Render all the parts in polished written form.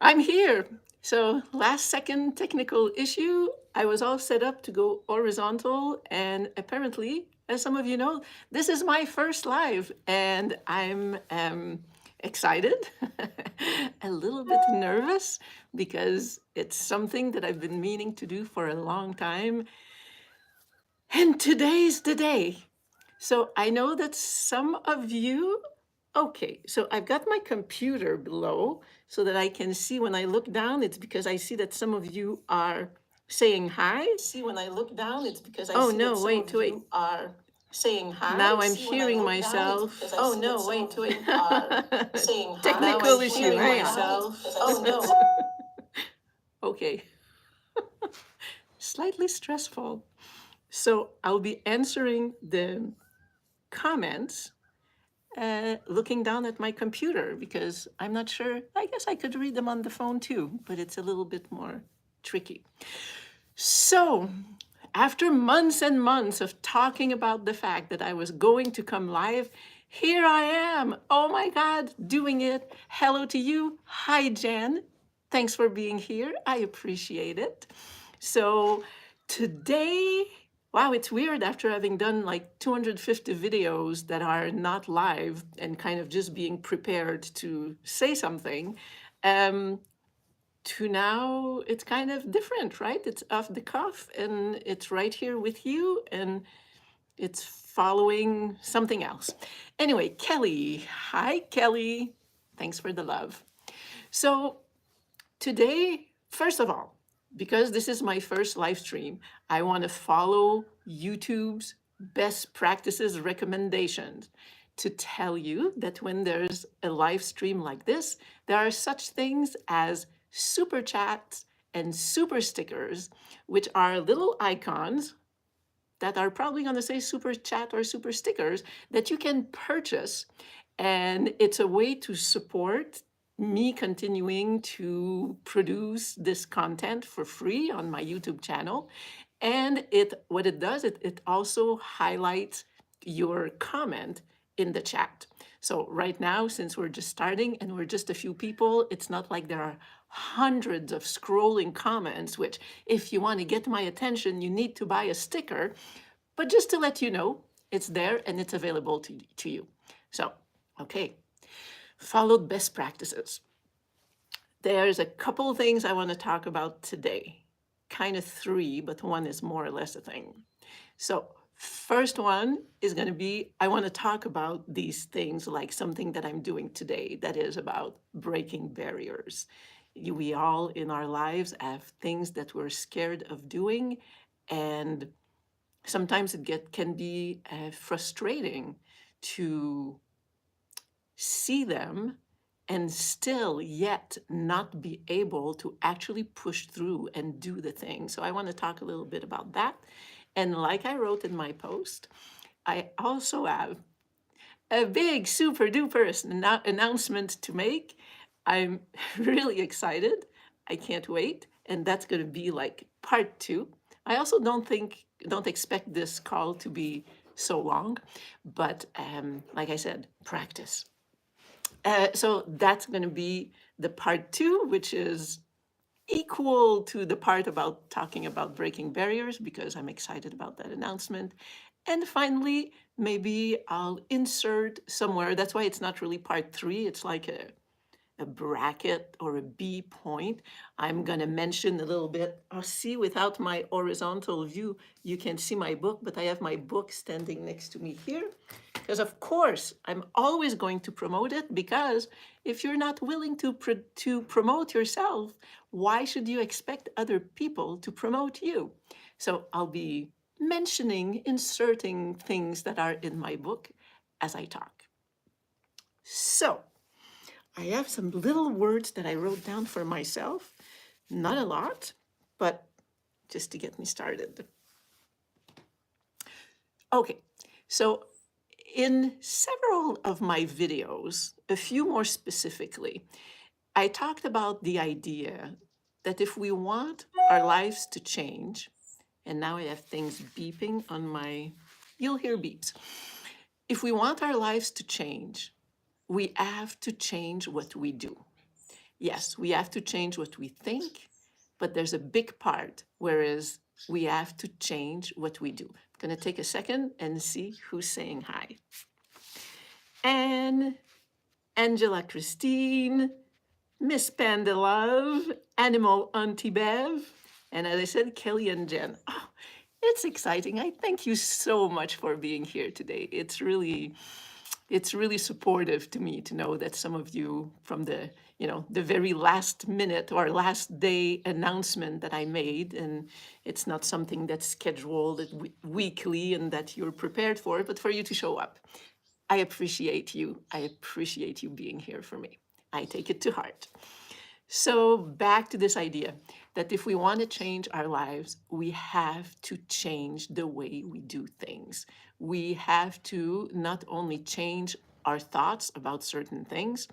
I'm here. So, last second technical issue. I was all set up to go horizontal, and apparently, as some of you know, this is my first live, and I'm excited, a little bit nervous because it's something that I've been meaning to do for a long time. And today's the day. So I know that some of you, okay, so I've got my computer below so that I can see when I look down, it's because I see that some of you are saying hi. See, when I look down, it's because I Oh see that no, some wait, of wait. you are saying hi. Now I'm See, when I hearing look down, it's myself. because I Oh see that no, some wait, of wait. you are saying hi. Now Technical I'm issue, hearing hang on. myself. Oh no. Okay, slightly stressful. So I'll be answering the comments looking down at my computer because I'm not sure. I guess I could read them on the phone too, but it's a little bit more tricky. So, after months and months of talking about the fact that I was going to come live, here I am. Oh my God, doing it. Hello to you. Hi, Jen. Thanks for being here. I appreciate it. So, today, wow, it's weird after having done like 250 videos that are not live and kind of just being prepared to say something. Um, to now it's kind of different, right? It's off the cuff and it's right here with you and it's following something else. Anyway, Kelly. Hi, Kelly. Thanks for the love. So today, first of all, because this is my first live stream, I want to follow YouTube's best practices recommendations to tell you that when there's a live stream like this, there are such things as super chats and super stickers, which are little icons that are probably going to say super chat or super stickers that you can purchase. And it's a way to support me continuing to produce this content for free on my YouTube channel. And what it does, it also highlights your comment in the chat. So right now, since we're just starting and we're just a few people, it's not like there are hundreds of scrolling comments, which if you want to get my attention, you need to buy a sticker. But just to let you know, it's there and it's available to you. So, okay, followed best practices. There's a couple of things I want to talk about today. Kind of three, but one is more or less a thing. So, first one is going to be I want to talk about these things like something that I'm doing today that is about breaking barriers. We all in our lives have things that we're scared of doing, and sometimes can be frustrating to see them and still yet not be able to actually push through and do the thing. So I want to talk a little bit about that. And like I wrote in my post, I also have a big super duper announcement to make. I'm really excited. I can't wait. And that's going to be like part two. I also don't expect this call to be so long, but like I said, practice. So that's going to be the part two, which is equal to the part about talking about breaking barriers because I'm excited about that announcement. And finally, maybe I'll insert somewhere. That's why it's not really part three. It's like a bracket or a B point. I'm going to mention a little bit. I'll see without my horizontal view, you can see my book, but I have my book standing next to me here. Because of course, I'm always going to promote it because if you're not willing to promote yourself, why should you expect other people to promote you? So I'll be mentioning, inserting things that are in my book as I talk. So I have some little words that I wrote down for myself. Not a lot, but just to get me started. Okay, so in several of my videos, a few more specifically, I talked about the idea that if we want our lives to change, and now I have things beeping on my, you'll hear beeps. If we want our lives to change, we have to change what we do. Yes, we have to change what we think, but there's a big part, whereas we have to change what we do. I'm going to take a second and see who's saying hi. And Angela Christine, Miss Pandelove, Animal Auntie Bev, and as I said, Kelly and Jen. Oh, it's exciting. I thank you so much for being here today. It's really supportive to me to know that some of you from the the very last minute or last day announcement that I made, and it's not something that's scheduled weekly and that you're prepared for, but for you to show up. I appreciate you. I appreciate you being here for me. I take it to heart. So back to this idea that if we want to change our lives, we have to change the way we do things. We have to not only change our thoughts about certain things,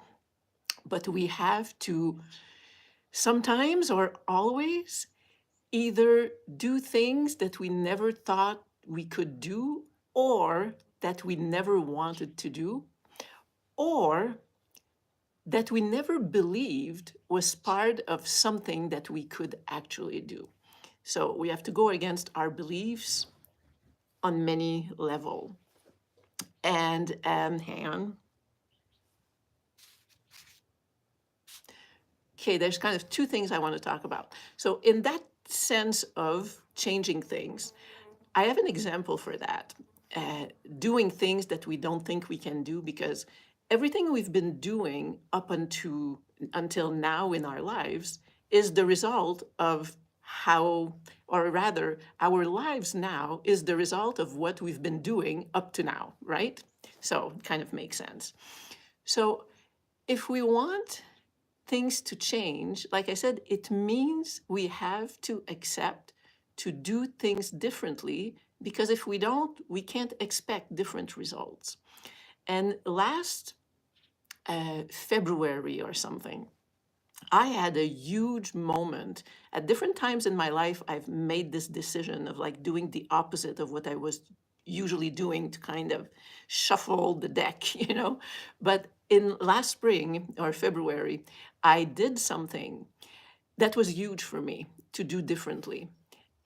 but we have to sometimes or always either do things that we never thought we could do or that we never wanted to do, or that we never believed was part of something that we could actually do. So we have to go against our beliefs on many levels. And hang on. Okay, there's kind of two things I want to talk about. So in that sense of changing things, I have an example for that. Doing things that we don't think we can do, because everything we've been doing up until now in our lives is the result of how, or rather, our lives now is the result of what we've been doing up to now, right? So it kind of makes sense. So if we want things to change, like I said, it means we have to accept to do things differently, because if we don't, we can't expect different results. And last February or something, I had a huge moment. At different times in my life, I've made this decision of like doing the opposite of what I was usually doing to kind of shuffle the deck, But in last spring or February, I did something that was huge for me to do differently.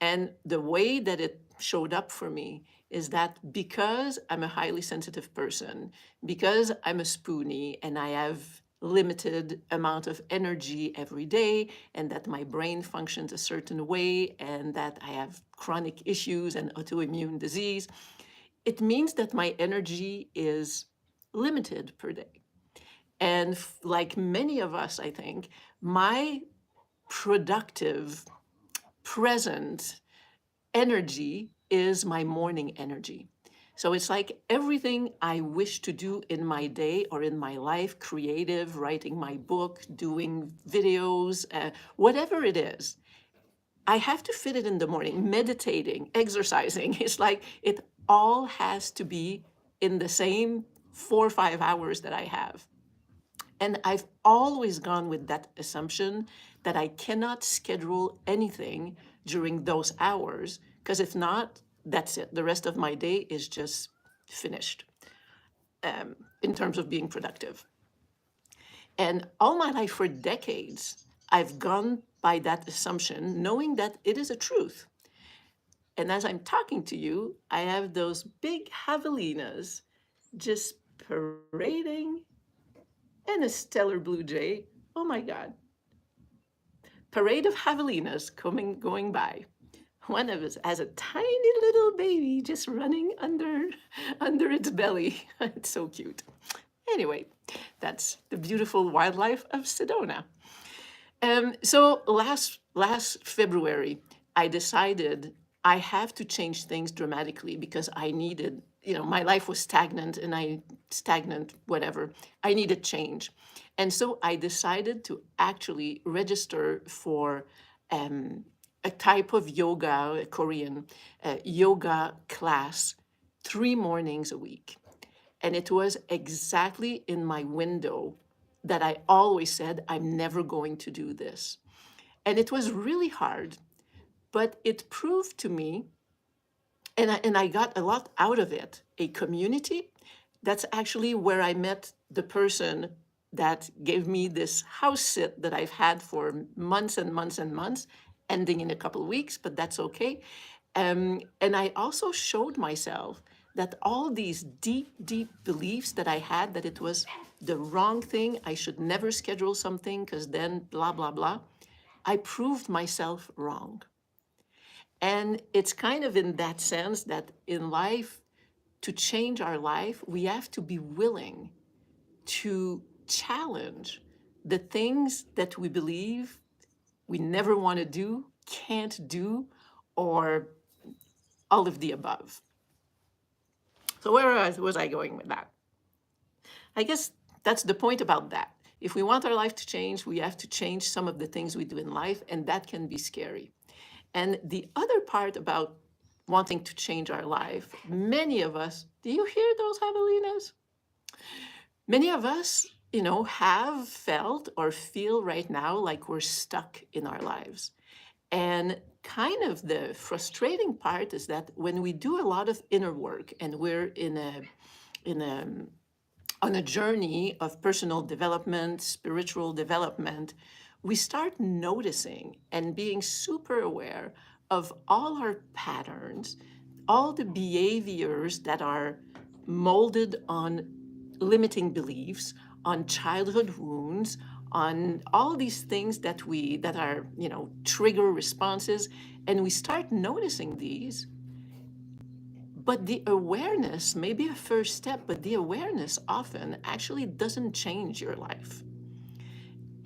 And the way that it showed up for me is that because I'm a highly sensitive person, because I'm a spoonie and I have limited amount of energy every day, and that my brain functions a certain way, and that I have chronic issues and autoimmune disease, it means that my energy is limited per day. And like many of us, I think, my productive, present energy is my morning energy. So it's like everything I wish to do in my day or in my life, creative, writing my book, doing videos, whatever it is, I have to fit it in the morning. Meditating, exercising, it's like it all has to be in the same 4 or 5 hours that I have. And I've always gone with that assumption that I cannot schedule anything during those hours, because if not, that's it. The rest of my day is just finished in terms of being productive. And all my life, for decades, I've gone by that assumption, knowing that it is a truth. And as I'm talking to you, I have those big javelinas just parading, and a stellar blue jay. Oh my God. Parade of javelinas going by. One of us has a tiny little baby just running under its belly. It's so cute. Anyway, that's the beautiful wildlife of Sedona. So last February, I decided I have to change things dramatically, because I needed, my life was stagnant, whatever. I needed change. And so I decided to actually register for a type of yoga, a Korean yoga class, 3 mornings a week. And it was exactly in my window that I always said, I'm never going to do this. And it was really hard, but it proved to me, and I got a lot out of it, a community. That's actually where I met the person that gave me this house sit that I've had for months and months and months, ending in a couple of weeks, but that's okay. And I also showed myself that all these deep, deep beliefs that I had, that it was the wrong thing, I should never schedule something because then blah, blah, blah, I proved myself wrong. And it's kind of in that sense that in life, to change our life, we have to be willing to challenge the things that we believe we never want to do, can't do, or all of the above. So where was I going with that? I guess that's the point about that. If we want our life to change, we have to change some of the things we do in life, and that can be scary. And the other part about wanting to change our life, many of us, do you hear those javelinas? Many of us, have felt or feel right now like we're stuck in our lives. And kind of the frustrating part is that when we do a lot of inner work and we're in a on a journey of personal development, spiritual development, we start noticing and being super aware of all our patterns, all the behaviors that are molded on limiting beliefs, on childhood wounds, on all these things that are, trigger responses, and we start noticing these. But the awareness may be a first step, but the awareness often actually doesn't change your life.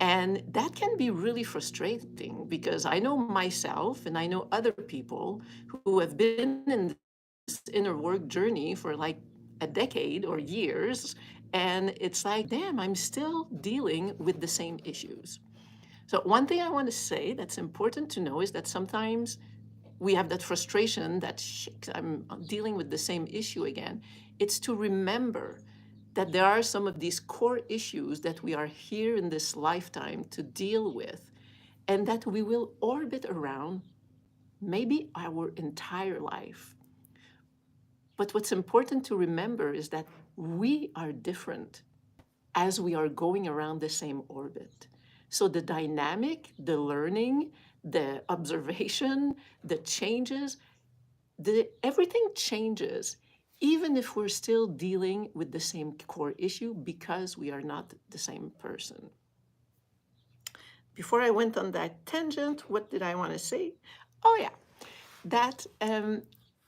And that can be really frustrating because I know myself and I know other people who have been in this inner work journey for like a decade or years. And it's like, damn, I'm still dealing with the same issues. So, one thing I want to say that's important to know is that sometimes we have that frustration that shit, I'm dealing with the same issue again. It's to remember that there are some of these core issues that we are here in this lifetime to deal with, and that we will orbit around maybe our entire life. But what's important to remember is that we are different as we are going around the same orbit. So the dynamic, the learning, the observation, the changes, everything changes, even if we're still dealing with the same core issue because we are not the same person. Before I went on that tangent, what did I want to say? Oh, yeah, that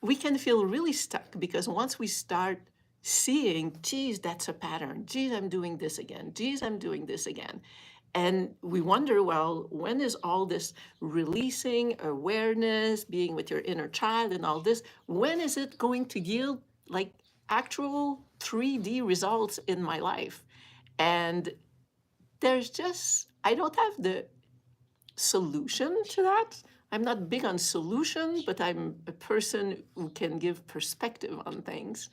we can feel really stuck because once we start seeing, geez, that's a pattern. Geez, I'm doing this again. Geez, I'm doing this again. And we wonder, well, when is all this releasing, awareness, being with your inner child and all this, when is it going to yield like actual 3D results in my life? And there's just, I don't have the solution to that. I'm not big on solution, but I'm a person who can give perspective on things.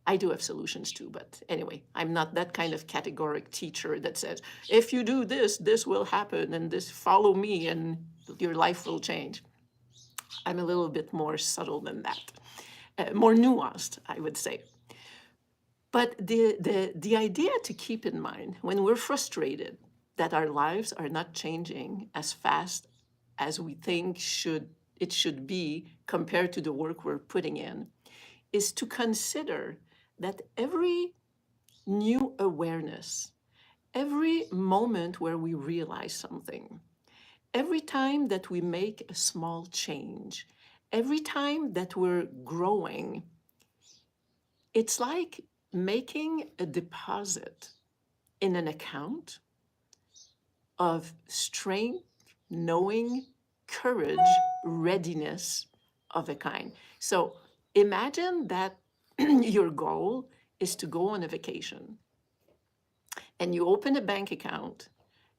I do have solutions too, but anyway, I'm not that kind of categoric teacher that says, if you do this, this will happen, and this follow me, and your life will change. I'm a little bit more subtle than that, more nuanced, I would say. But the idea to keep in mind when we're frustrated that our lives are not changing as fast as we think it should be compared to the work we're putting in is to consider that every new awareness, every moment where we realize something, every time that we make a small change, every time that we're growing, it's like making a deposit in an account of strength, knowing, courage, readiness of a kind. So imagine that your goal is to go on a vacation and you open a bank account,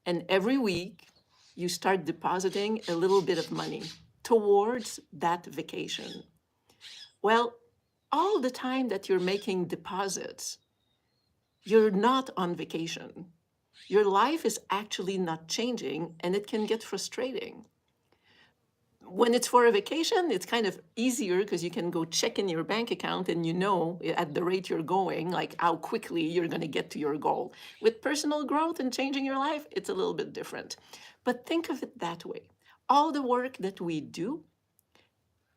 and every week you start depositing a little bit of money towards that vacation. Well, all the time that you're making deposits, you're not on vacation. Your life is actually not changing, and it can get frustrating. when it's for a vacation, it's kind of easier because you can go check in your bank account and you know at the rate you're going, like how quickly you're going to get to your goal. With personal growth and changing your life, it's a little bit different. But think of it that way. All the work that we do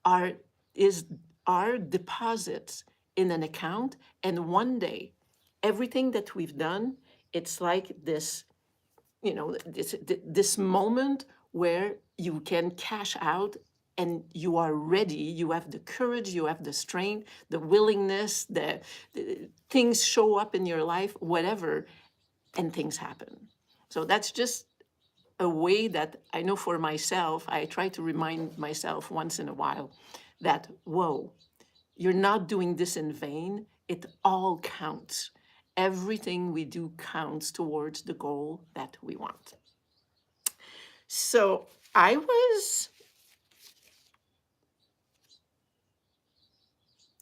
are is our deposits in an account, and one day everything that we've done, it's like this, this moment where you can cash out and you are ready. You have the courage, you have the strength, the willingness, the things show up in your life, whatever, and things happen. So that's just a way that I know for myself, I try to remind myself once in a while that, whoa, you're not doing this in vain. It all counts. Everything we do counts towards the goal that we want. So I was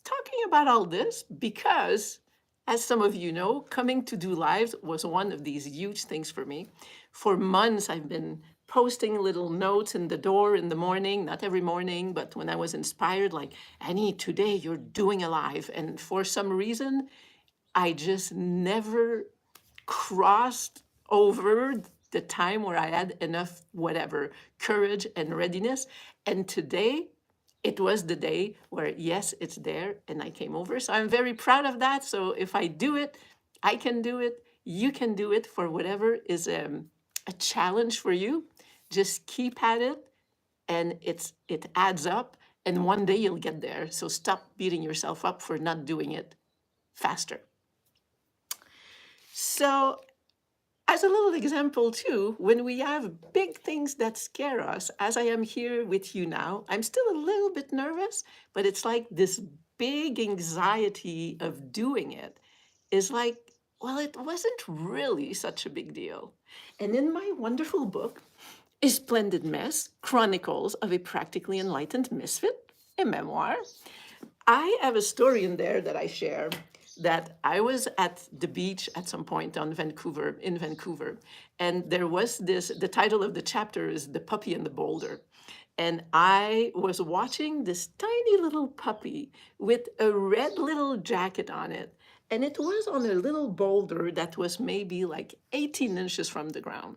talking about all this because, as some of you know, coming to do lives was one of these huge things for me. For months, I've been posting little notes in the door in the morning, not every morning, but when I was inspired, like, Annie, today you're doing a live. And for some reason, I just never crossed over the time where I had enough, whatever, courage and readiness. And today, it was the day where, yes, it's there, and I came over. So I'm very proud of that. So if I do it, I can do it. You can do it for whatever is a challenge for you. Just keep at it, and it adds up. And one day you'll get there. So stop beating yourself up for not doing it faster. So as a little example too, when we have big things that scare us, as I am here with you now, I'm still a little bit nervous, but it's like this big anxiety of doing it is like, well, it wasn't really such a big deal. And in my wonderful book, A Splendid Mess, Chronicles of a Practically Enlightened Misfit, a memoir, I have a story in there that I share that I was at the beach at some point in Vancouver, and there was this, the title of the chapter is The Puppy and the Boulder. And I was watching this tiny little puppy with a red little jacket on it. And it was on a little boulder that was maybe like 18 inches from the ground.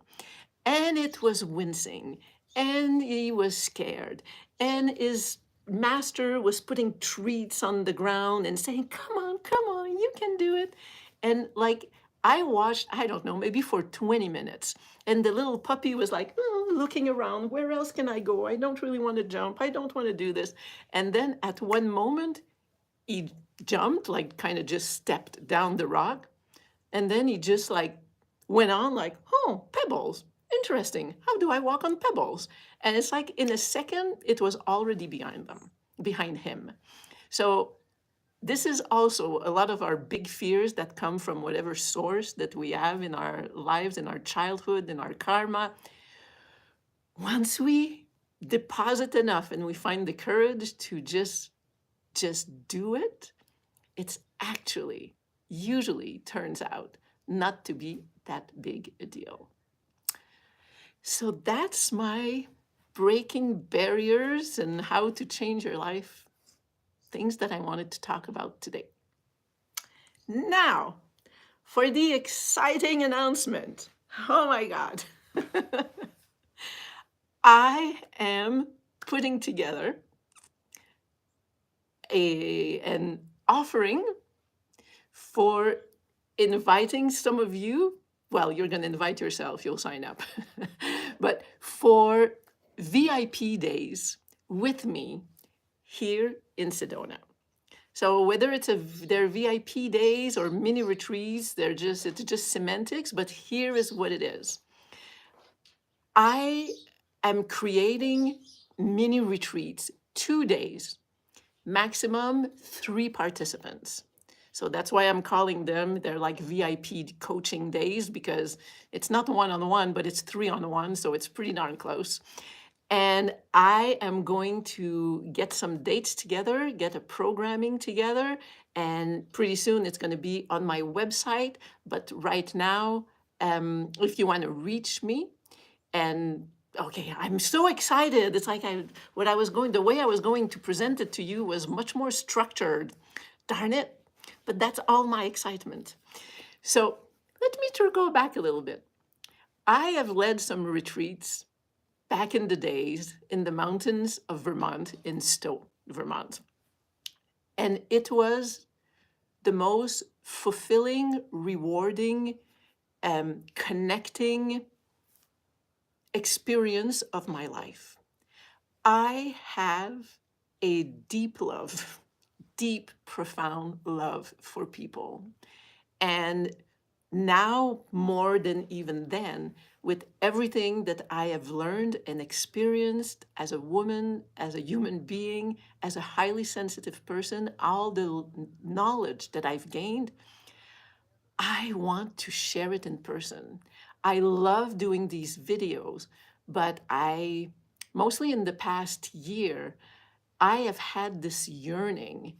And it was wincing, and he was scared, and his master was putting treats on the ground and saying, come on, you can do it. And like, I watched, I don't know, maybe for 20 minutes. And the little puppy was like, oh, looking around, where else can I go? I don't really want to jump. I don't want to do this. And then at one moment, he jumped, like kind of just stepped down the rock. And then he just like went on like, oh, pebbles. Interesting. How do I walk on pebbles? And it's like in a second, it was already behind him. So this is also a lot of our big fears that come from whatever source that we have in our lives, in our childhood, in our karma. Once we deposit enough and we find the courage to just do it, it's actually usually turns out not to be that big a deal. So that's my breaking barriers and how to change your life, things that I wanted to talk about today. Now, for the exciting announcement. Oh my God. I am putting together an offering for inviting some of you. Well, you're going to invite yourself, you'll sign up. But for VIP days with me here in Sedona. So whether it's their VIP days or mini retreats, it's just semantics, but here is what it is. I am creating mini retreats, 2 days, maximum 3 participants. So that's why I'm calling them, they're like VIP coaching days, because it's not one-on-one, but it's 3-on-1, so it's pretty darn close. And I am going to get some dates together, get a programming together, and pretty soon it's going to be on my website. But right now, if you want to reach me and okay, I'm so excited. It's like the way I was going to present it to you was much more structured. Darn it. But that's all my excitement. So let me go back a little bit. I have led some retreats back in the days in the mountains of Vermont, in Stowe, Vermont. And it was the most fulfilling, rewarding, connecting experience of my life. I have a deep love, deep, profound love for people. And now, more than even then, with everything that I have learned and experienced as a woman, as a human being, as a highly sensitive person, all the knowledge that I've gained, I want to share it in person. I love doing these videos, but mostly in the past year, I have had this yearning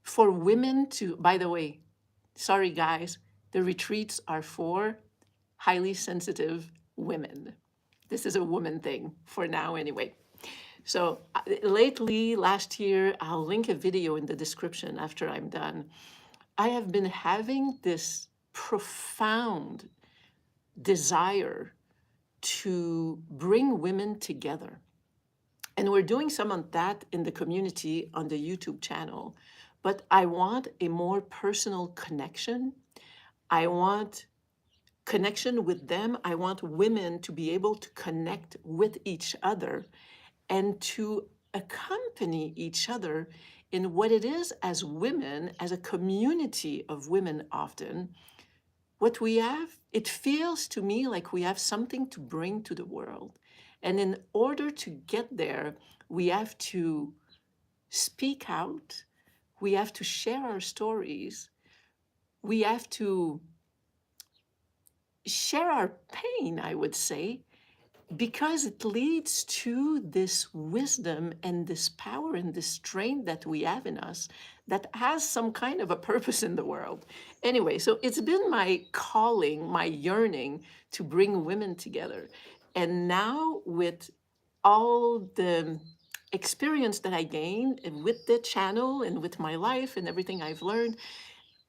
for women to, by the way, sorry guys, the retreats are for highly sensitive women. This is a woman thing for now, anyway. So lately, last year, I'll link a video in the description after I'm done. I have been having this profound desire to bring women together. And we're doing some of that in the community on the YouTube channel. But I want a more personal connection. I want connection with them. I want women to be able to connect with each other and to accompany each other in what it is as women, as a community of women often. What we have, it feels to me like we have something to bring to the world. And in order to get there, we have to speak out, we have to share our stories, we have to share our pain, I would say, because it leads to this wisdom and this power and this strength that we have in us that has some kind of a purpose in the world. Anyway, so it's been my calling, my yearning to bring women together. And now, with all the experience that I gained with the channel and with my life and everything I've learned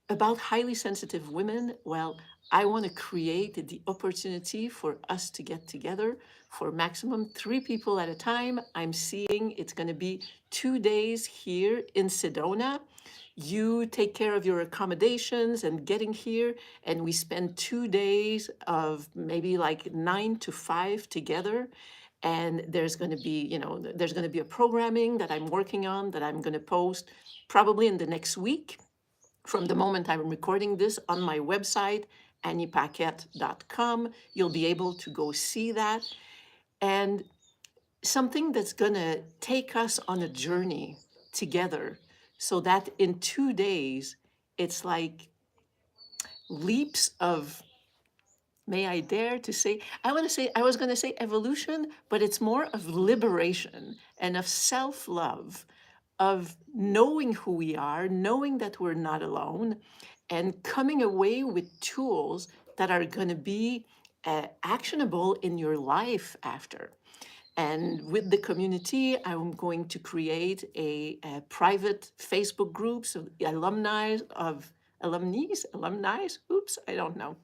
about highly sensitive women, well, I want to create the opportunity for us to get together for maximum 3 people at a time. I'm seeing it's going to be 2 days here in Sedona. You take care of your accommodations and getting here, and we spend 2 days of maybe like 9 to 5 together. And there's going to be, there's going to be a programming that I'm working on that I'm going to post probably in the next week from the moment I'm recording this on my website, anniepaquette.com. You'll be able to go see that. And something that's going to take us on a journey together so that in 2 days, it's like leaps of, may I dare to say, I was going to say evolution, but it's more of liberation and of self love, of knowing who we are, knowing that we're not alone, and coming away with tools that are going to be actionable in your life after. And with the community, I'm going to create a private Facebook group, so the alumni, oops, I don't know,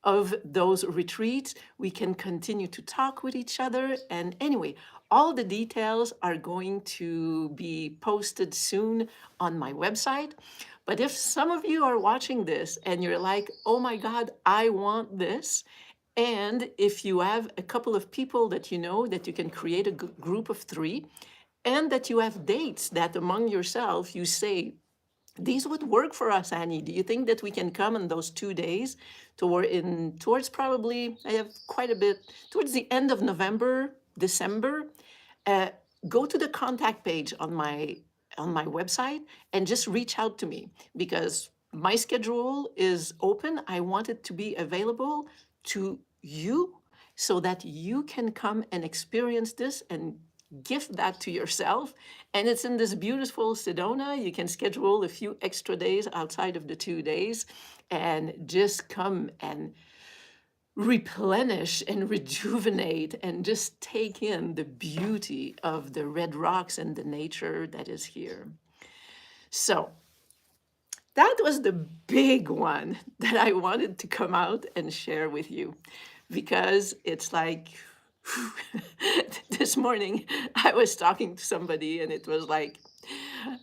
of those retreats. We can continue to talk with each other. And anyway, all the details are going to be posted soon on my website. But if some of you are watching this and you're like, oh my God, I want this, and if you have a couple of people that you know that you can create a group of 3, and that you have dates that among yourself you say, these would work for us, Annie. Do you think that we can come on those 2 days towards probably, I have quite a bit, towards the end of November, December? Uh, Go to the contact page on my website and just reach out to me, because my schedule is open. I want it to be available to you so that you can come and experience this and gift that to yourself. And it's in this beautiful Sedona. You can schedule a few extra days outside of the 2 days and just come and replenish and rejuvenate and just take in the beauty of the red rocks and the nature that is here. So that was the big one that I wanted to come out and share with you, because it's like this morning I was talking to somebody and it was like,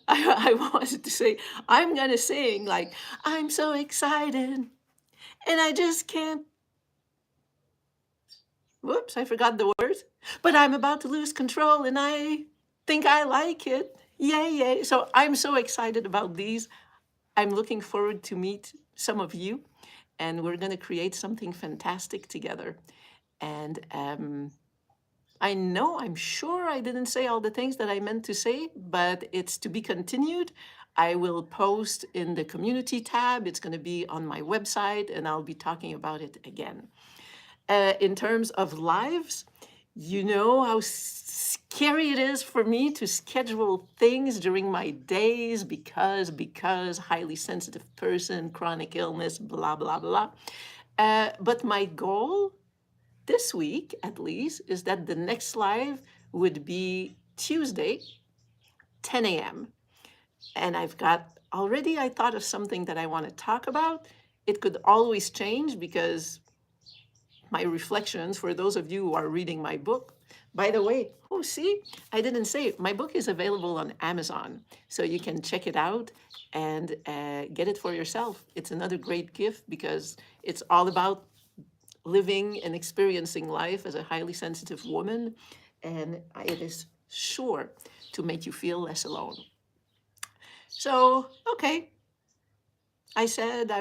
I wanted to say, I'm gonna sing like, I'm so excited and I just can't, whoops, I forgot the words, but I'm about to lose control and I think I like it. Yay, yay. So I'm so excited about these. I'm looking forward to meet some of you, and we're going to create something fantastic together. And I'm sure I didn't say all the things that I meant to say, but it's to be continued. I will post in the community tab. It's going to be on my website, and I'll be talking about it again. In terms of lives, you know how scary it is for me to schedule things during my days because highly sensitive person, chronic illness, blah, blah, blah. But my goal this week, at least, is that the next live would be Tuesday, 10 a.m. And I thought of something that I want to talk about. It could always change because my reflections, for those of you who are reading my book. By the way, oh, see, I didn't say it. My book is available on Amazon, so you can check it out and get it for yourself. It's another great gift because it's all about living and experiencing life as a highly sensitive woman, and it is sure to make you feel less alone. So, okay, I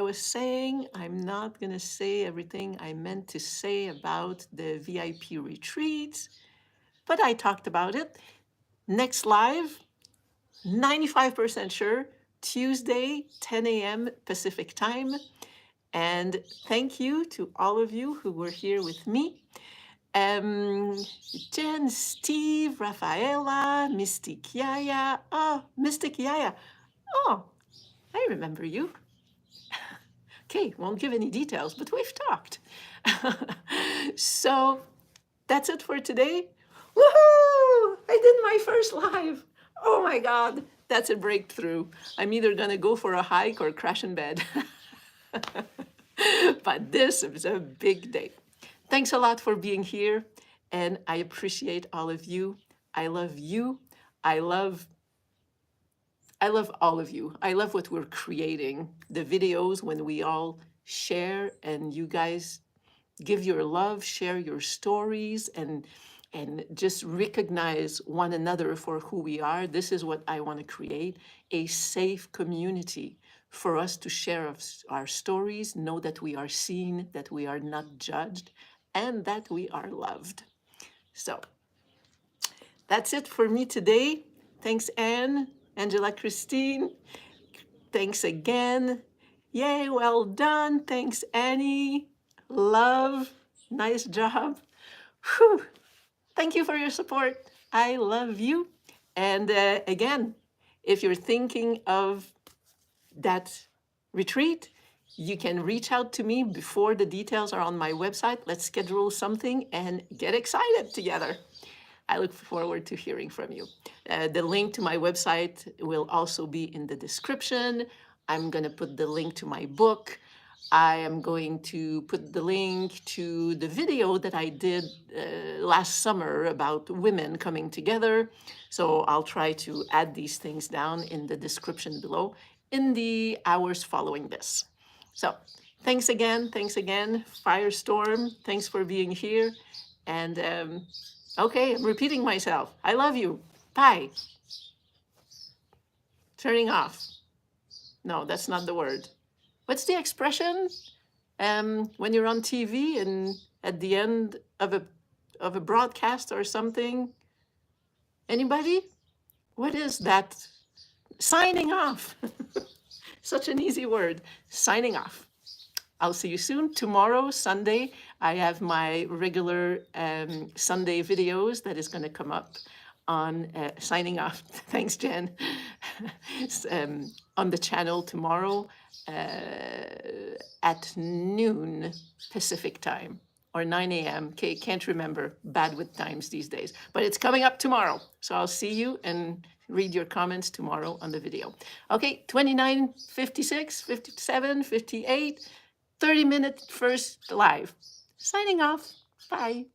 was saying, I'm not going to say everything I meant to say about the VIP retreats, but I talked about it. Next live, 95% sure, Tuesday, 10 a.m. Pacific time. And thank you to all of you who were here with me. Jen, Steve, Rafaela, Mystic Yaya. Oh, Mystic Yaya. Oh, I remember you. Okay, won't give any details, but we've talked. So that's it for today. Woohoo! I did my first live. Oh my God, that's a breakthrough. I'm either gonna go for a hike or crash in bed. But this is a big day. Thanks a lot for being here, and I appreciate all of you. I love you. I love all of you. I love what we're creating. The videos when we all share and you guys give your love, share your stories, and just recognize one another for who we are. This is what I want to create, a safe community for us to share our stories, know that we are seen, that we are not judged, and that we are loved. So that's it for me today. Thanks, Anne, Angela, Christine. Thanks again. Yay, well done. Thanks, Annie. Love. Nice job. Whew. Thank you for your support. I love you. And again, if you're thinking of that retreat, you can reach out to me before the details are on my website. Let's schedule something and get excited together. I look forward to hearing from you. The link to my website will also be in the description. I'm going to put the link to my book. I am going to put the link to the video that I did last summer about women coming together. So I'll try to add these things down in the description below in the hours following this. So thanks again. Firestorm, thanks for being here. And okay, I'm repeating myself. I love you. Bye. Turning off. No, that's not the word. What's the expression? When you're on TV and at the end of a broadcast or something? Anybody? What is that? Signing off. Such an easy word. Signing off. I'll see you soon. Tomorrow, Sunday, I have my regular Sunday videos that is going to come up on signing off. Thanks, Jen. on the channel tomorrow at noon Pacific time or 9 a.m. Okay, can't remember, bad with times these days, but it's coming up tomorrow. So I'll see you and read your comments tomorrow on the video. Okay, 29, 56, 57, 58, 30-minute first live. Signing off. Bye.